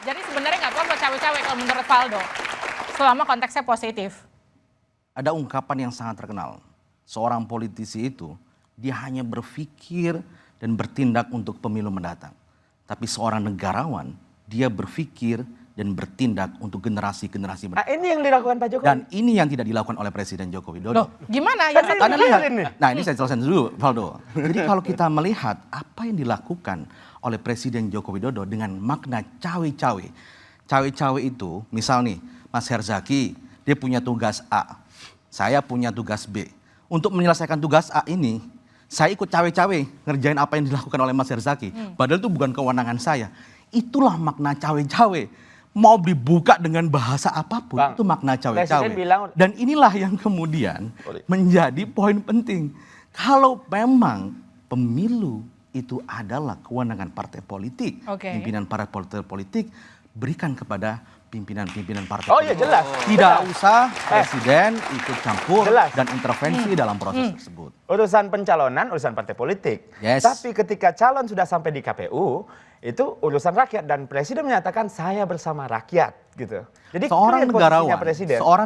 Jadi sebenarnya nggak apa-apa cawe-cawe kalau menurut Valdo, selama konteksnya positif. Ada ungkapan yang sangat terkenal. Seorang politisi itu, dia hanya berpikir dan bertindak untuk pemilu mendatang. Tapi seorang negarawan, dia berpikir dan bertindak untuk generasi-generasi mendatang. Nah, ini yang dilakukan Pak Jokowi. Dan ini yang tidak dilakukan oleh Presiden Joko Widodo. Loh, gimana? Ya, Anda lihat, nah ini saya jelaskan dulu, Valdo. Jadi kalau kita melihat apa yang dilakukan oleh Presiden Joko Widodo dengan makna cawe-cawe. Cawe-cawe itu, misal nih, Mas Herzaki, dia punya tugas A, saya punya tugas B. Untuk menyelesaikan tugas A ini, saya ikut cawe-cawe ngerjain apa yang dilakukan oleh Mas Herzaki. Padahal itu bukan kewenangan saya. Itulah makna cawe-cawe. Mau dibuka dengan bahasa apapun, Bang, itu makna cawe-cawe. Dan inilah yang kemudian menjadi poin penting. Kalau memang pemilu itu adalah kewenangan partai politik, pimpinan partai politik, berikan kepada pimpinan-pimpinan partai politik. Oh iya jelas. Tidak usah presiden ikut campur dan intervensi dalam proses tersebut. Urusan pencalonan, urusan partai politik. Yes. Tapi ketika calon sudah sampai di KPU, itu urusan rakyat dan presiden menyatakan saya bersama rakyat gitu. Jadi seorang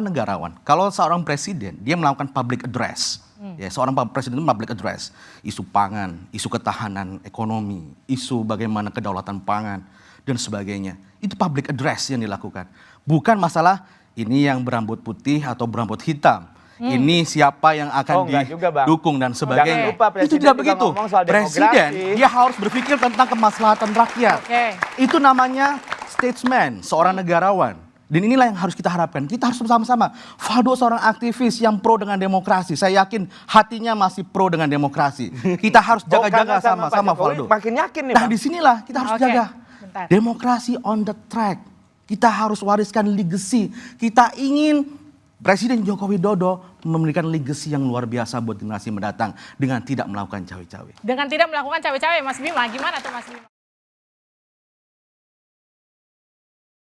negarawan, kalau seorang presiden dia melakukan public address, ya seorang presiden itu public address, isu pangan, isu ketahanan ekonomi, isu bagaimana kedaulatan pangan dan sebagainya, itu public address yang dilakukan. Bukan masalah ini yang berambut putih atau berambut hitam. Ini siapa yang akan didukung dan sebagainya. Lupa, itu tidak begitu. Presiden dia harus berpikir tentang kemaslahatan rakyat. Itu namanya statesman, seorang negarawan. Dan inilah yang harus kita harapkan. Kita harus bersama-sama. Valdo seorang aktivis yang pro dengan demokrasi. Saya yakin hatinya masih pro dengan demokrasi. Kita harus jaga-jaga sama-sama Valdo. Makin yakin nih, nah disinilah kita harus jaga. Demokrasi on the track. Kita harus wariskan legacy. Kita ingin Presiden Joko Widodo memberikan legacy yang luar biasa buat generasi mendatang dengan tidak melakukan cawe-cawe. Dengan tidak melakukan cawe-cawe, Mas Bima, gimana tuh Mas Bima?